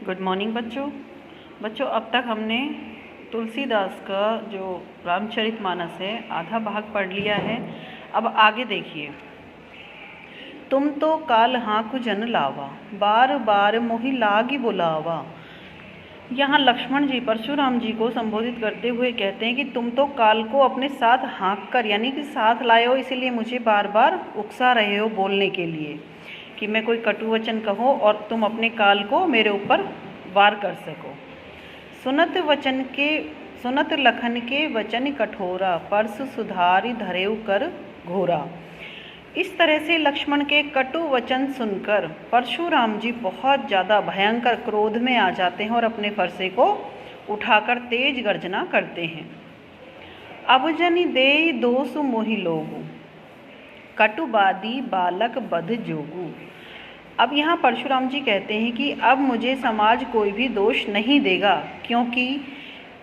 Good morning बच्चों अब तक हमने तुलसीदास का जो रामचरितमानस है आधा भाग पढ़ लिया है। अब आगे देखिए। तुम तो काल हाँकु जन लावा, बार बार मोहि लागी बुलावा। यहाँ लक्ष्मण जी परशुराम जी को संबोधित करते हुए कहते हैं कि तुम तो काल को अपने साथ हाँक कर यानी कि साथ लाए हो, इसीलिए मुझे बार बार उकसा रहे हो बोलने के लिए कि मैं कोई कटु वचन कहो और तुम अपने काल को मेरे ऊपर वार कर सको। सुनत लखन के वचन कठोरा, परसु सुधारि धरेउ कर घोरा। इस तरह से लक्ष्मण के कटु वचन सुनकर परशुराम जी बहुत ज़्यादा भयंकर क्रोध में आ जाते हैं और अपने फरसे को उठाकर तेज गर्जना करते हैं। अब जनि देई दोषु मोहि लोगु, कटुबादी बालक बध जोगु। अब यहाँ परशुराम जी कहते हैं कि अब मुझे समाज कोई भी दोष नहीं देगा, क्योंकि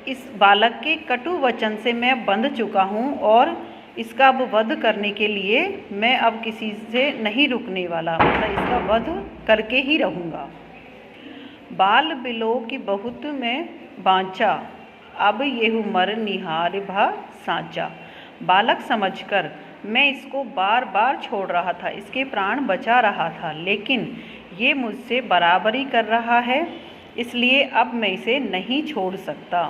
इस बालक के कटु वचन से मैं बंध चुका हूँ और इसका अब वध करने के लिए मैं अब किसी से नहीं रुकने वाला, मतलब इसका वध करके ही रहूँगा। बाल बिलो की बहुत मैं बाँचा, अब येहु मर निहार भा साँचा। बालक समझकर मैं इसको बार बार छोड़ रहा था, इसके प्राण बचा रहा था, लेकिन ये मुझसे बराबरी कर रहा है, इसलिए अब मैं इसे नहीं छोड़ सकता।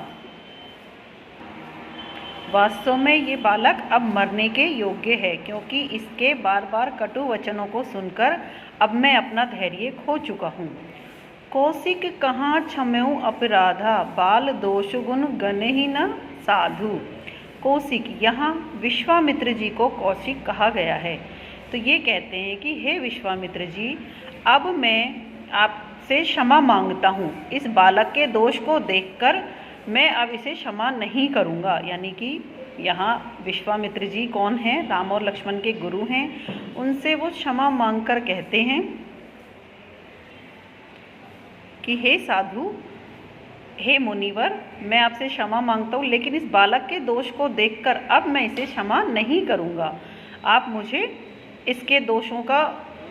वास्तव में ये बालक अब मरने के योग्य है, क्योंकि इसके बार बार कटु वचनों को सुनकर अब मैं अपना धैर्य खो चुका हूँ। कौशिक कहाँ क्षम्यऊ अपराधा, बाल दोष गुण गने ही न साधु। कौशिक, यहाँ विश्वामित्र जी को कौशिक कहा गया है। तो ये कहते हैं कि हे विश्वामित्र जी, अब मैं आपसे क्षमा मांगता हूँ। इस बालक के दोष को देखकर मैं अब इसे क्षमा नहीं करूँगा। यानी कि यहाँ विश्वामित्र जी कौन हैं? राम और लक्ष्मण के गुरु हैं। उनसे वो क्षमा मांगकर कहते हैं कि हे साधु, हे मुनिवर, मैं आपसे क्षमा मांगता हूँ, लेकिन इस बालक के दोष को देखकर अब मैं इसे क्षमा नहीं करूँगा। आप मुझे इसके दोषों का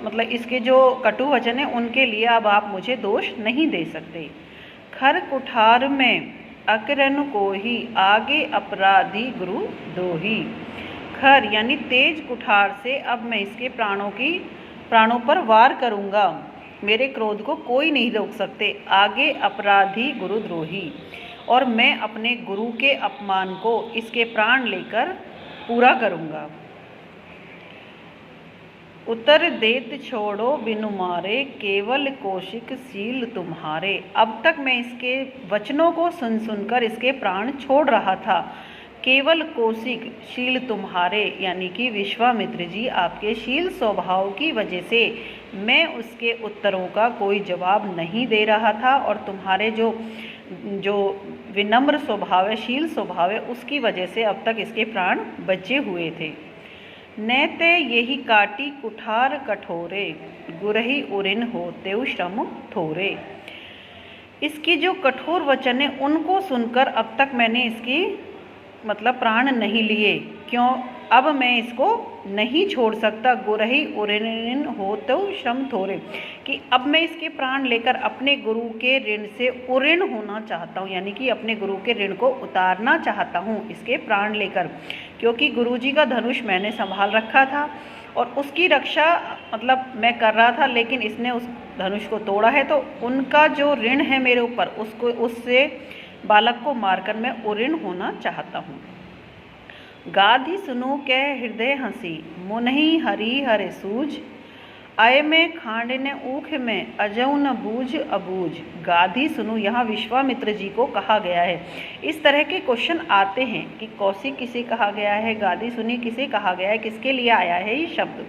मतलब इसके जो कटु वचन है उनके लिए अब आप मुझे दोष नहीं दे सकते। खर कुठार में अकरन को ही, आगे अपराधी गुरु दोही। खर यानी तेज कुठार से अब मैं इसके प्राणों पर वार करूँगा, मेरे क्रोध को कोई नहीं रोक सकते। आगे अपराधी गुरुद्रोही, और मैं अपने गुरु के अपमान को इसके प्राण लेकर पूरा करूँगा। उतर देत छोड़ो बिनु मारे, केवल कौशिक शील तुम्हारे। अब तक मैं इसके वचनों को सुन सुनकर इसके प्राण छोड़ रहा था। केवल कौशिक शील तुम्हारे यानी कि विश्वामित्र जी आपके शील स्वभाव की वजह से मैं उसके उत्तरों का कोई जवाब नहीं दे रहा था, और तुम्हारे जो विनम्र स्वभाव है, शील स्वभाव है, उसकी वजह से अब तक इसके प्राण बचे हुए थे। नैते यही काटी कुठार कठोरे, गुरही उरिन होते श्रम थोरे। इसकी जो कठोर वचन है उनको सुनकर अब तक मैंने इसकी मतलब प्राण नहीं लिए, क्यों? अब मैं इसको नहीं छोड़ सकता। गुरही उरिन होते श्रम थोरे, कि अब मैं इसके प्राण लेकर अपने गुरु के ऋण से उऋण होना चाहता हूँ, यानी कि अपने गुरु के ऋण को उतारना चाहता हूँ इसके प्राण लेकर, क्योंकि गुरु जी का धनुष मैंने संभाल रखा था और उसकी रक्षा मतलब मैं कर रहा था, लेकिन इसने उस धनुष को तोड़ा है, तो उनका जो ऋण है मेरे ऊपर उससे बालक को मारकर मैं उऋण होना चाहता हूँ। गाधी सुनो कै हृदय हंसी, मुनहि हरि हरे सूझ। आय में खांड ने ऊख में, अजऊ न बूझ अबूझ। गाधी सुनो यहाँ विश्वामित्र जी को कहा गया है। इस तरह के क्वेश्चन आते हैं कि कौशिक किसे कहा गया है, गाधी सुनी किसे कहा गया है, किसके लिए आया है ये शब्द?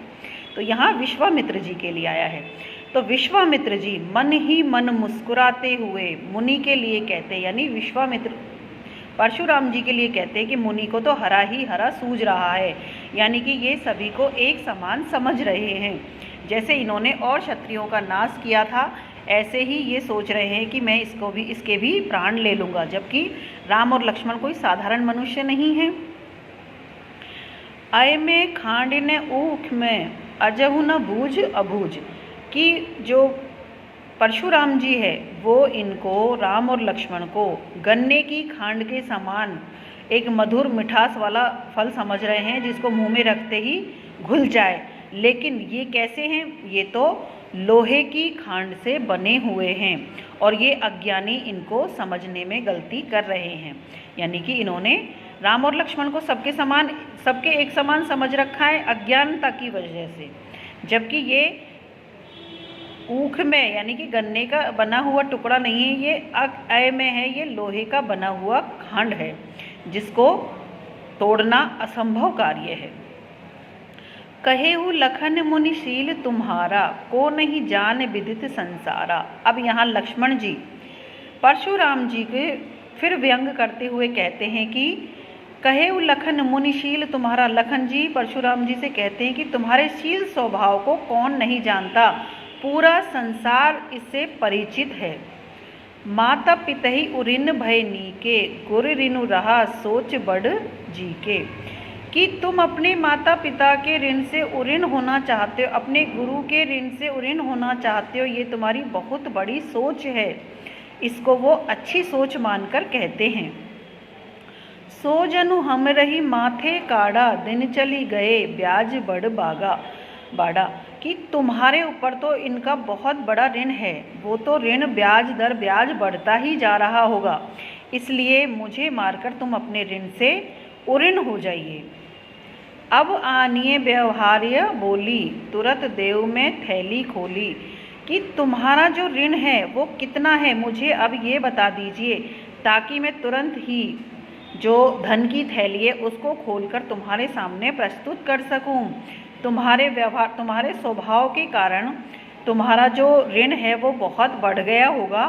तो यहाँ विश्वामित्र जी के लिए आया है। तो विश्वामित्र जी मन ही मन मुस्कुराते हुए मुनि के लिए कहते हैं, यानी विश्वामित्र परशुराम जी के लिए कहते हैं कि मुनि को तो हरा ही हरा सूझ रहा है, यानी कि ये सभी को एक समान समझ रहे हैं। जैसे इन्होंने और क्षत्रियों का नाश किया था, ऐसे ही ये सोच रहे हैं कि मैं इसके भी प्राण ले लूँगा, जबकि राम और लक्ष्मण कोई साधारण मनुष्य नहीं है। आय में खांड ने ऊख में, अजहु न बूझ अबूझ, कि जो परशुराम जी है वो इनको, राम और लक्ष्मण को, गन्ने की खांड के समान एक मधुर मिठास वाला फल समझ रहे हैं जिसको मुंह में रखते ही घुल जाए। लेकिन ये कैसे हैं? ये तो लोहे की खांड से बने हुए हैं और ये अज्ञानी इनको समझने में गलती कर रहे हैं। यानी कि इन्होंने राम और लक्ष्मण को सबके एक समान समझ रखा है अज्ञानता की वजह से, जबकि ये ऊख में यानी कि गन्ने का बना हुआ टुकड़ा नहीं है, ये अय में है, ये लोहे का बना हुआ खंड है जिसको तोड़ना असंभव कार्य है। कहेहु लखन मुनिशील तुम्हारा, को नहीं जान विदित संसारा। अब यहाँ लक्ष्मण जी परशुराम जी के फिर व्यंग करते हुए कहते हैं कि कहेहु लखन मुनिशील तुम्हारा। लखन जी परशुराम जी से कहते हैं कि तुम्हारे शील स्वभाव को कौन नहीं जानता, पूरा संसार इससे परिचित है। माता पितहि उरिन भय नीके, गुर रिनु रहा सोच बड़ जी के। कि तुम अपने माता पिता के ऋण से उऋण होना चाहते हो, अपने गुरु के ऋण से उऋण होना चाहते हो, ये तुम्हारी बहुत बड़ी सोच है। इसको वो अच्छी सोच मानकर कहते हैं। सो जनु हम रही माथे काड़ा, दिन चली गए ब्याज बड़ बाड़ा। कि तुम्हारे ऊपर तो इनका बहुत बड़ा ऋण है, वो तो ऋण ब्याज दर ब्याज बढ़ता ही जा रहा होगा, इसलिए मुझे मारकर तुम अपने ऋण से उऋण हो जाइए। अब आनिए व्यवहार्य बोली, तुरंत देव में थैली खोली। कि तुम्हारा जो ऋण है वो कितना है, मुझे अब ये बता दीजिए, ताकि मैं तुरंत ही जो धन की थैली है उसको खोलकर तुम्हारे सामने प्रस्तुत कर सकूं। तुम्हारे व्यवहार, तुम्हारे स्वभाव के कारण तुम्हारा जो ऋण है वो बहुत बढ़ गया होगा,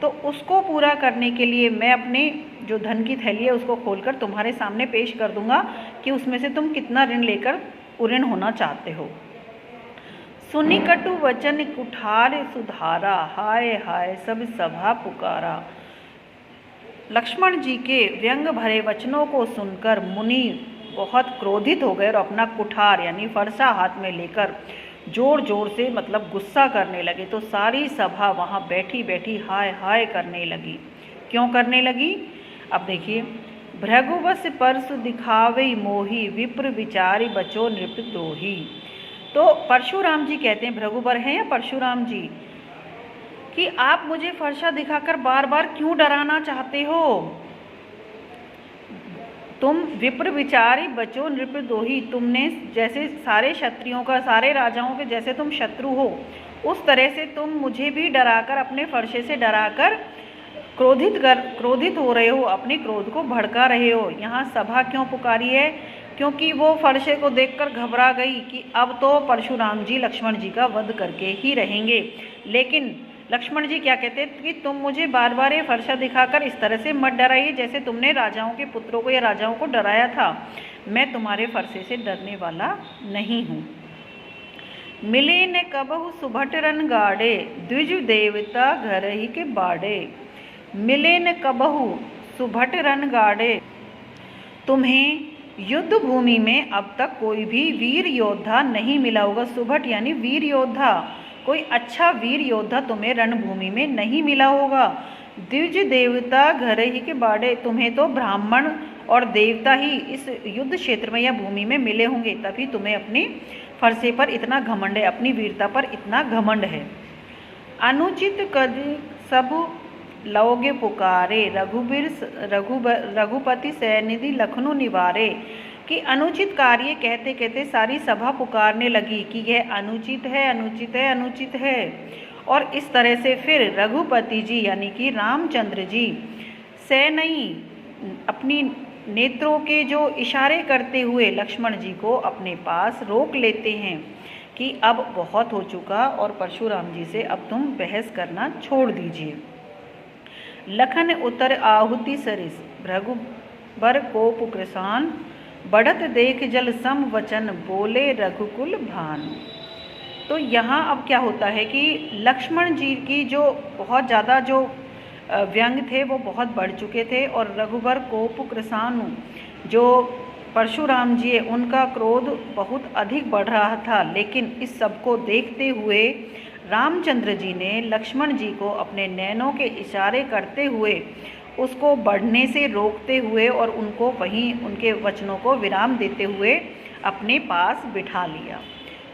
तो उसको पूरा करने के लिए मैं अपने जो धन की थैली है उसको खोलकर तुम्हारे सामने पेश कर दूंगा कि उसमें से तुम कितना ऋण लेकर उऋण होना चाहते हो। सुनि कटु वचन कुठार सुधारा, हाय हाय सब सभा पुकारा। लक्ष्मण जी के व्यंग भरे वचनों को सुनकर मुनि बहुत क्रोधित हो गए और अपना कुठार यानी फरसा हाथ में लेकर जोर जोर से मतलब गुस्सा करने लगे। तो सारी सभा वहाँ बैठी बैठी हाय हाय करने लगी। क्यों करने लगी? अब देखिए, भृगुवश परसु दिखावे मोही, विप्र विचारी बचो नृप द्रोही। तो परशुराम जी कहते हैं, भृगुवर हैं या परशुराम जी, कि आप मुझे फरसा दिखाकर बार बार क्यों डराना चाहते हो? तुम विप्र विचारी बचो नृप द्रोही, तुमने जैसे सारे क्षत्रियों का, सारे राजाओं के जैसे तुम शत्रु हो, उस तरह से तुम मुझे भी डराकर, अपने फरसे से डराकर क्रोधित हो रहे हो, अपने क्रोध को भड़का रहे हो। यहाँ सभा क्यों पुकारी है? क्योंकि वो फरसे को देखकर घबरा गई कि अब तो परशुराम जी लक्ष्मण जी का वध करके ही रहेंगे। लेकिन लक्ष्मण जी क्या कहते हैं कि तुम मुझे बार बार ये फरसा दिखाकर इस तरह से मत डराइए जैसे तुमने राजाओं के पुत्रों को या राजाओं को डराया था। मैं तुम्हारे फरसे से डरने वाला नहीं हूँ। मिले न कबहु सुभट रन गाड़े, द्विज देवता घर ही के बाड़े। मिले न कबहु सुभट रन गाड़े, तुम्हें युद्ध भूमि में अब तक कोई भी वीर योद्धा नहीं मिला होगा। सुभट यानी वीर योद्धा, कोई अच्छा वीर योद्धा तुम्हें रणभूमि में नहीं मिला होगा। द्विज देवता घर ही के बाड़े, तुम्हें तो ब्राह्मण और देवता ही इस युद्ध क्षेत्र में या भूमि में मिले होंगे, तभी तुम्हें अपने फरसे पर इतना घमंड है, अपनी वीरता पर इतना घमंड है। अनुचित कद सब लौगे पुकारे, रघुपति सैनिधि लखनऊ निवारे। कि अनुचित कार्य कहते कहते सारी सभा पुकारने लगी कि यह अनुचित है, अनुचित है, अनुचित है। और इस तरह से फिर रघुपति जी यानी कि रामचंद्र जी से नहीं अपनी नेत्रों के जो इशारे करते हुए लक्ष्मण जी को अपने पास रोक लेते हैं कि अब बहुत हो चुका और परशुराम जी से अब तुम बहस करना छोड़ दीजिए। लखन उतर आहुति सरिस, भृगुबर कोप कृसान, बढ़त देख जल सम वचन, बोले रघुकुल भान। तो यहाँ अब क्या होता है कि लक्ष्मण जी की जो बहुत ज़्यादा जो व्यंग थे वो बहुत बढ़ चुके थे और रघुबर कोप कृसान जो परशुराम जी है उनका क्रोध बहुत अधिक बढ़ रहा था। लेकिन इस सब को देखते हुए रामचंद्र जी ने लक्ष्मण जी को अपने नैनों के इशारे करते हुए उसको बढ़ने से रोकते हुए और उनको वहीं उनके वचनों को विराम देते हुए अपने पास बिठा लिया।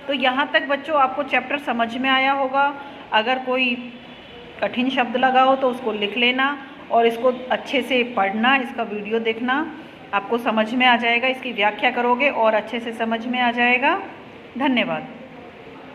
तो यहाँ तक बच्चों आपको चैप्टर समझ में आया होगा। अगर कोई कठिन शब्द लगा हो तो उसको लिख लेना और इसको अच्छे से पढ़ना, इसका वीडियो देखना, आपको समझ में आ जाएगा। इसकी व्याख्या करोगे और अच्छे से समझ में आ जाएगा। धन्यवाद।